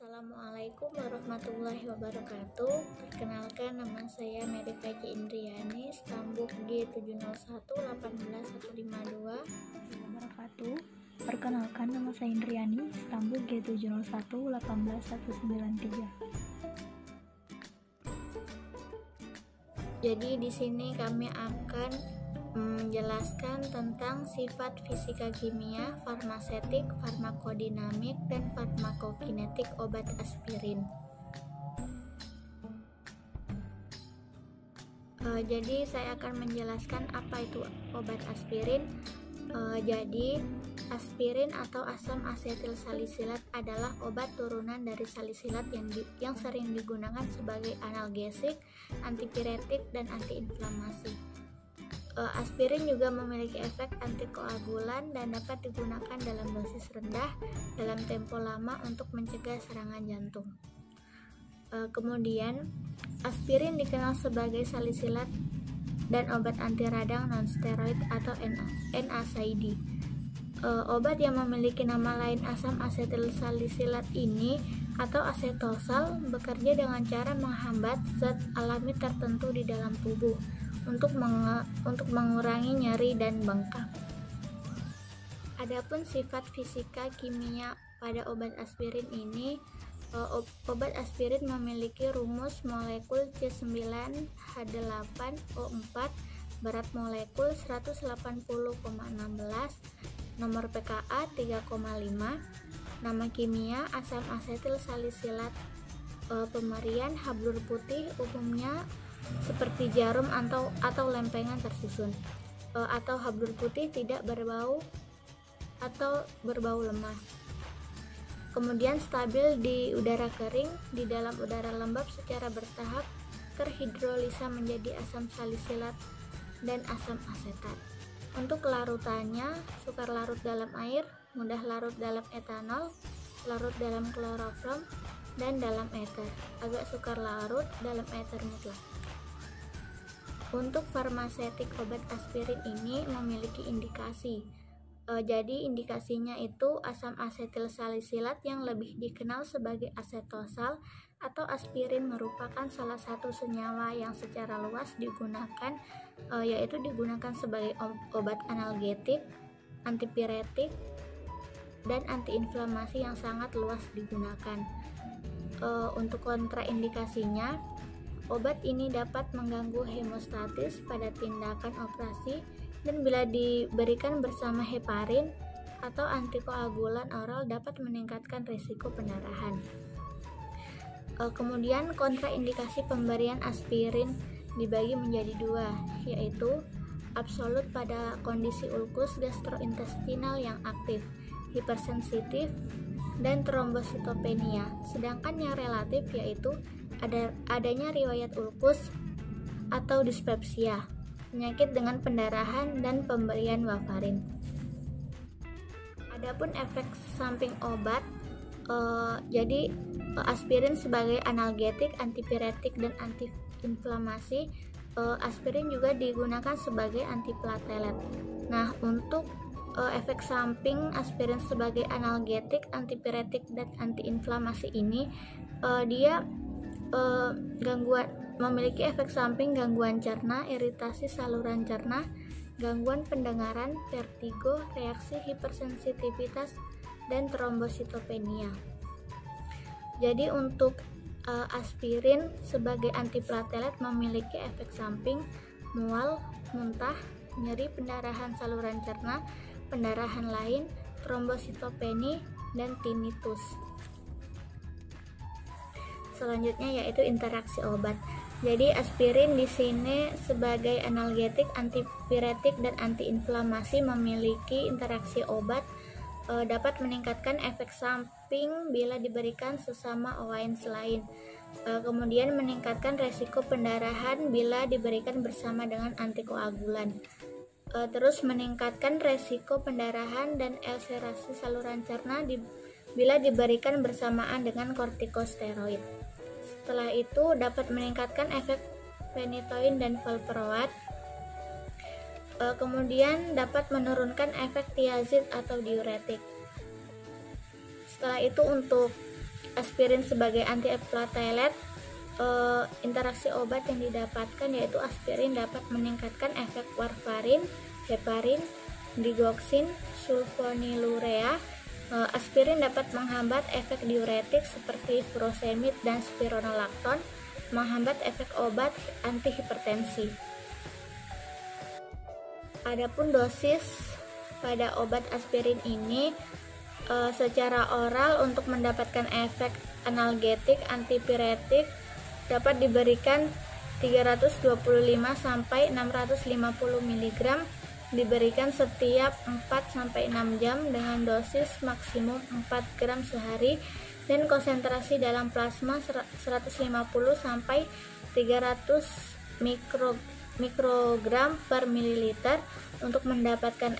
Assalamualaikum warahmatullahi wabarakatuh. Perkenalkan, nama saya Mary Feki Indriani, stambuk G701-18152. Wabarakatuh. Perkenalkan, nama saya Indriani, stambuk G701-18193. Jadi di sini kami akan menjelaskan tentang sifat fisika kimia, farmasetik, farmakodinamik, dan farmakokinetik obat aspirin. Jadi saya akan menjelaskan apa itu obat aspirin. Jadi aspirin atau asam asetil salisilat adalah obat turunan dari salisilat yang sering digunakan sebagai analgesik, antipiretik, dan antiinflamasi. Aspirin juga memiliki efek antikoagulan dan dapat digunakan dalam dosis rendah dalam tempo lama untuk mencegah serangan jantung. Kemudian, aspirin dikenal sebagai salisilat dan obat anti radang non-steroid atau NSAID. Obat yang memiliki nama lain asam asetil salisilat ini atau asetosal bekerja dengan cara menghambat zat alami tertentu di dalam tubuh untuk mengurangi nyeri dan bengkak. Adapun sifat fisika kimia pada obat aspirin ini, obat aspirin memiliki rumus molekul C9H8O4, berat molekul 180,16, nomor pKa 3,5, nama kimia asam asetil salisilat, pemberian hablur putih, umumnya seperti jarum atau lempengan tersusun, atau hablur putih tidak berbau atau berbau lemah. Kemudian stabil di udara kering, di dalam udara lembab secara bertahap terhidrolisa menjadi asam salisilat dan asam asetat. Untuk larutannya, sukar larut dalam air, mudah larut dalam etanol, larut dalam klorofrom, dan dalam eter, agak sukar larut dalam eter mutlak. Untuk farmasetik, obat aspirin ini memiliki indikasi. Jadi indikasinya itu asam asetil salisilat yang lebih dikenal sebagai asetosal atau aspirin merupakan salah satu senyawa yang secara luas digunakan, yaitu digunakan sebagai obat analgetik, antipiretik, dan antiinflamasi yang sangat luas digunakan. Untuk kontraindikasinya, obat ini dapat mengganggu hemostatis pada tindakan operasi dan bila diberikan bersama heparin atau antikoagulan oral dapat meningkatkan risiko pendarahan. Kemudian kontraindikasi pemberian aspirin dibagi menjadi dua, yaitu absolut pada kondisi ulkus gastrointestinal yang aktif, hipersensitif, dan trombositopenia, sedangkan yang relatif yaitu adanya riwayat ulkus atau dispepsia, penyakit dengan pendarahan, dan pemberian warfarin. Adapun efek samping obat, jadi aspirin sebagai analgetik, antipiretik, dan antiinflamasi. Aspirin juga digunakan sebagai antiplatelet. Nah, untuk efek samping aspirin sebagai analgetik, antipiretik, dan antiinflamasi ini, dia memiliki efek samping gangguan cerna, iritasi saluran cerna, gangguan pendengaran, vertigo, reaksi hipersensitivitas, dan trombositopenia. Jadi untuk aspirin sebagai antiplatelet memiliki efek samping mual, muntah, nyeri pendarahan saluran cerna, pendarahan lain, trombositopeni, dan tinnitus. Selanjutnya yaitu interaksi obat. Jadi aspirin di sini sebagai analgetik, antipiretik, dan antiinflamasi memiliki interaksi obat, dapat meningkatkan efek samping bila diberikan sesama OAINS lain. Kemudian meningkatkan resiko pendarahan bila diberikan bersama dengan antikoagulan. Terus meningkatkan resiko pendarahan dan ulcerasi saluran cerna bila diberikan bersamaan dengan kortikosteroid. Setelah itu dapat meningkatkan efek phenytoin dan valproat. Kemudian dapat menurunkan efek tiazid atau diuretik. Setelah itu untuk aspirin sebagai antiplatelet, interaksi obat yang didapatkan yaitu aspirin dapat meningkatkan efek warfarin, heparin, digoxin, sulfonylurea. Aspirin dapat menghambat efek diuretik seperti furosemid dan spironolakton, menghambat efek obat antihipertensi. Adapun dosis pada obat aspirin ini secara oral untuk mendapatkan efek analgetik antipiretik dapat diberikan 325 sampai 650 mg diberikan setiap 4-6 jam dengan dosis maksimum 4 gram sehari dan konsentrasi dalam plasma 150 sampai 300 mikrogram per mililiter. Untuk mendapatkan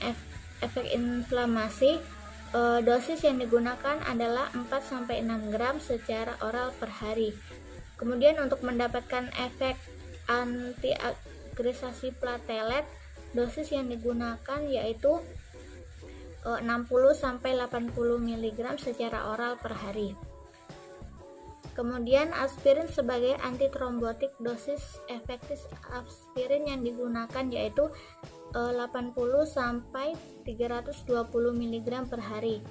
efek inflamasi, dosis yang digunakan adalah 4-6 gram secara oral per hari. Kemudian untuk mendapatkan efek antiagresasi platelet, dosis yang digunakan yaitu 60-80 mg secara oral per hari. Kemudian aspirin sebagai antitrombotik, dosis efektif aspirin yang digunakan yaitu 80-320 mg per hari.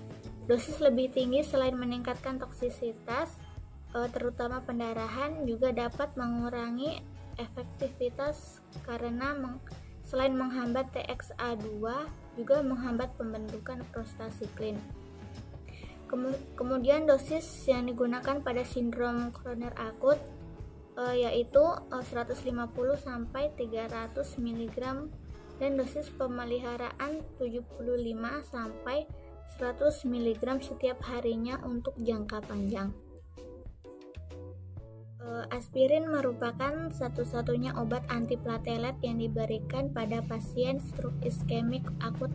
Dosis lebih tinggi selain meningkatkan toksisitas, terutama pendarahan, juga dapat mengurangi efektivitas karena selain menghambat TXA2 juga menghambat pembentukan prostasiklin. Kemudian dosis yang digunakan pada sindrom koroner akut yaitu 150 sampai 300 mg dan dosis pemeliharaan 75 sampai 100 mg setiap harinya untuk jangka panjang. Aspirin merupakan satu-satunya obat antiplatelet yang diberikan pada pasien stroke iskemik akut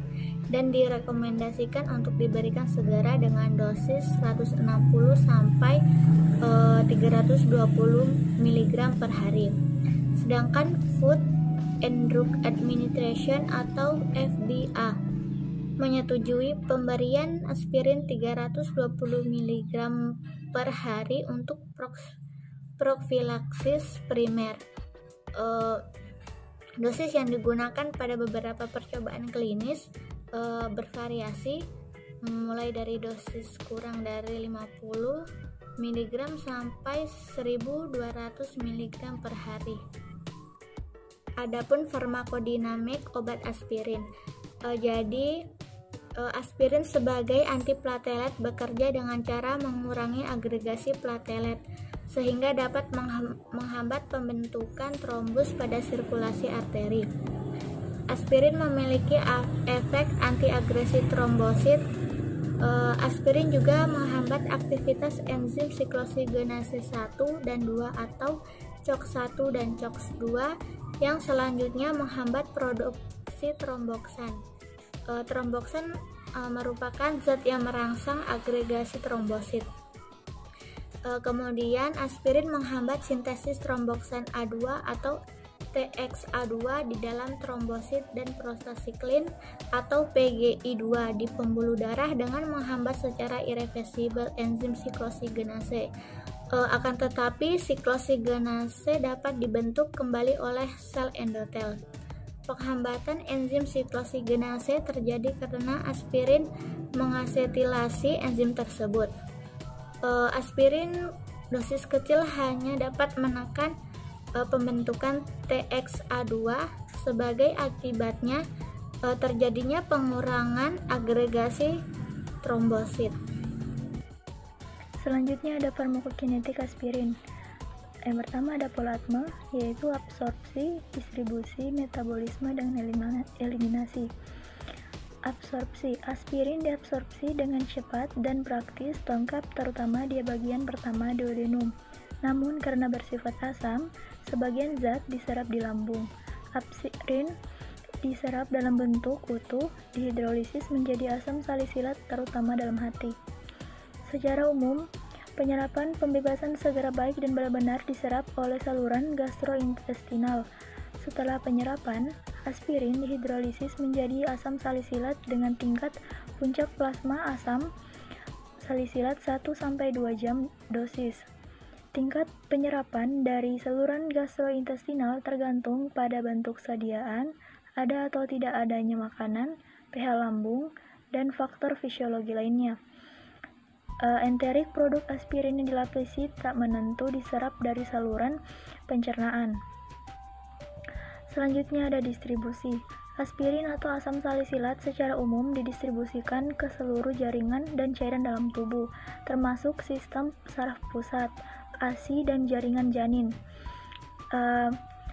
dan direkomendasikan untuk diberikan segera dengan dosis 160 sampai 320 mg per hari. Sedangkan Food and Drug Administration atau FDA menyetujui pemberian aspirin 320 mg per hari untuk profilaksis primer. Dosis yang digunakan pada beberapa percobaan klinis bervariasi, mulai dari dosis kurang dari 50 mg sampai 1200 mg per hari. Adapun farmakodinamik obat aspirin, aspirin sebagai antiplatelet bekerja dengan cara mengurangi agregasi platelet sehingga dapat menghambat pembentukan trombus pada sirkulasi arteri. Aspirin memiliki efek antiagresi trombosit. Aspirin juga menghambat aktivitas enzim siklosigenase 1 dan 2 atau COX1 dan COX2 yang selanjutnya menghambat produksi tromboksan. Tromboksan merupakan zat yang merangsang agregasi trombosit. Kemudian aspirin menghambat sintesis tromboksan A2 atau TXA2 di dalam trombosit dan prostasiklin atau PGI2 di pembuluh darah dengan menghambat secara irreversibel enzim siklosigenase. Akan tetapi siklosigenase dapat dibentuk kembali oleh sel endotel. Penghambatan enzim siklosigenase terjadi karena aspirin mengasetilasi enzim tersebut. Aspirin dosis kecil hanya dapat menekan pembentukan TXA2, sebagai akibatnya terjadinya pengurangan agregasi trombosit. Selanjutnya ada farmakokinetik aspirin. Yang pertama ada polatme, yaitu absorpsi, distribusi, metabolisme, dan eliminasi. Absorpsi, aspirin diabsorpsi dengan cepat dan praktis lengkap, terutama di bagian pertama duodenum. Namun karena bersifat asam, sebagian zat diserap di lambung. Aspirin diserap dalam bentuk utuh, dihidrolisis menjadi asam salisilat terutama dalam hati. Secara umum, penyerapan pembebasan segera baik dan benar-benar diserap oleh saluran gastrointestinal. Setelah penyerapan, aspirin dihidrolisis menjadi asam salisilat dengan tingkat puncak plasma asam salisilat 1-2 jam dosis. Tingkat penyerapan dari saluran gastrointestinal tergantung pada bentuk sediaan, ada atau tidak adanya makanan, pH lambung, dan faktor fisiologi lainnya. Enterik produk aspirin yang dilapisi tak menentu diserap dari saluran pencernaan. Selanjutnya ada distribusi. Aspirin atau asam salisilat secara umum didistribusikan ke seluruh jaringan dan cairan dalam tubuh, termasuk sistem saraf pusat, ASI, dan jaringan janin.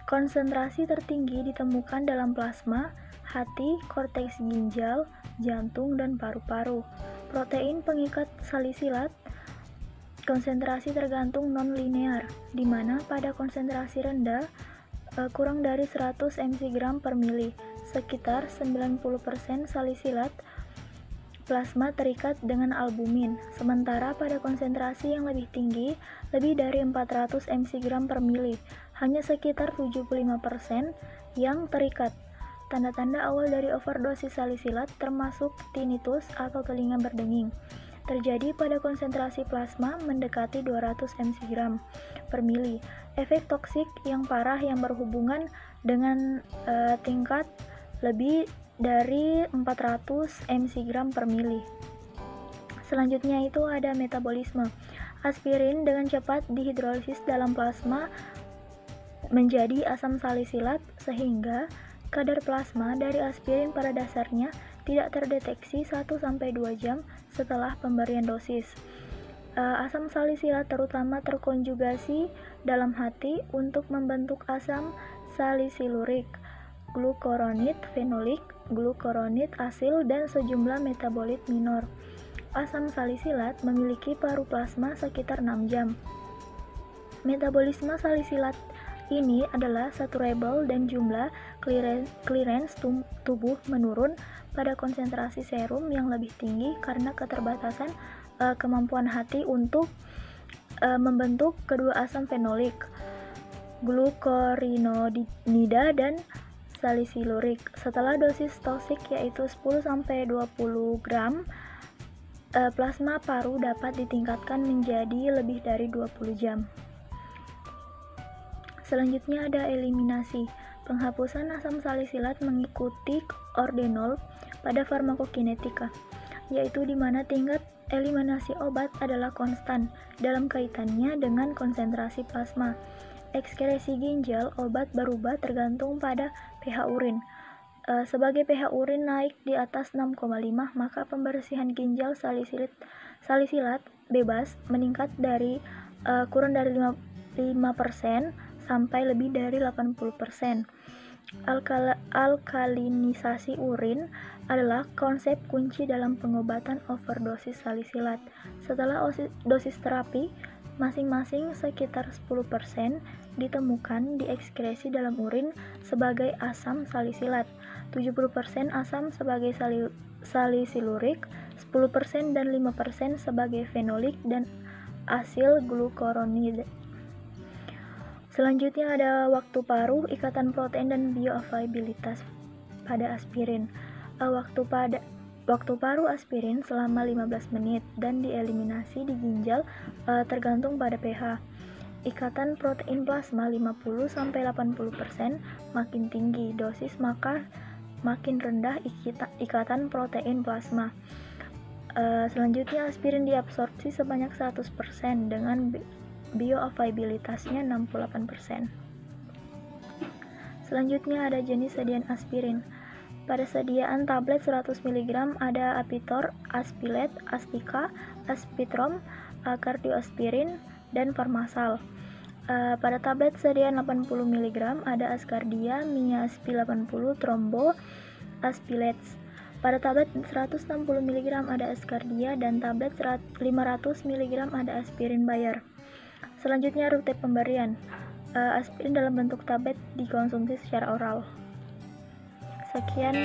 Konsentrasi tertinggi ditemukan dalam plasma, hati, korteks ginjal, jantung, dan paru-paru. Protein pengikat salisilat konsentrasi tergantung non-linear, di mana pada konsentrasi rendah kurang dari 100 mg per mili, sekitar 90% salisilat plasma terikat dengan albumin, sementara pada konsentrasi yang lebih tinggi, lebih dari 400 mg per mili, hanya sekitar 75% yang terikat. Tanda-tanda awal dari overdosis salisilat termasuk tinnitus atau telinga berdenging. Terjadi pada konsentrasi plasma mendekati 200 mg per mili. Efek toksik yang parah yang berhubungan dengan tingkat lebih dari 400 mg per mili. Selanjutnya itu ada metabolisme. Aspirin dengan cepat dihidrolisis dalam plasma menjadi asam salisilat sehingga kadar plasma dari aspirin pada dasarnya tidak terdeteksi 1-2 jam setelah pemberian dosis. Asam salisilat terutama terkonjugasi dalam hati untuk membentuk asam salisilurik, glukuronid fenolik, glukuronid asil, dan sejumlah metabolit minor. Asam salisilat memiliki paruh plasma sekitar 6 jam. Metabolisme salisilat ini adalah saturable dan jumlah clearance tubuh menurun pada konsentrasi serum yang lebih tinggi karena keterbatasan kemampuan hati untuk membentuk kedua asam fenolik, glukuronida dan salisilurik. Setelah dosis toksik yaitu 10-20 gram, plasma paru dapat ditingkatkan menjadi lebih dari 20 jam. Selanjutnya ada eliminasi. Penghapusan asam salisilat mengikuti ordenol pada farmakokinetika, yaitu di mana tingkat eliminasi obat adalah konstan dalam kaitannya dengan konsentrasi plasma. Ekskresi ginjal obat berubah tergantung pada pH urin. Sebagai pH urin naik di atas 6,5, maka pembersihan ginjal salisilat bebas meningkat dari kurang dari 5% sampai lebih dari 80%. Alkalinisasi urin adalah konsep kunci dalam pengobatan overdosis salisilat. Setelah dosis terapi, masing-masing sekitar 10% ditemukan diekskresi dalam urin sebagai asam salisilat, 70% asam sebagai salisilurik, 10% dan 5% sebagai fenolik dan asil glukuronida. Selanjutnya ada waktu paruh, ikatan protein, dan bioavailabilitas pada aspirin. Waktu paruh aspirin selama 15 menit dan dieliminasi di ginjal tergantung pada pH. Ikatan protein plasma 50-80%, makin tinggi dosis maka makin rendah ikatan protein plasma. Selanjutnya aspirin diabsorpsi sebanyak 100% dengan bioavailabilitasnya 68%. Selanjutnya ada jenis sediaan aspirin. Pada sediaan tablet 100 mg ada Apitor, Aspilet, Astika, Aspitrom, Cardioaspirin, dan Farmasal. Pada tablet sediaan 80 mg ada Ascardia, Miaspi 80, Trombo, Aspilets. Pada tablet 160 mg ada Ascardia dan tablet 500 mg ada aspirin Bayer. Selanjutnya rute pemberian. Aspirin dalam bentuk tablet dikonsumsi secara oral. Sekian.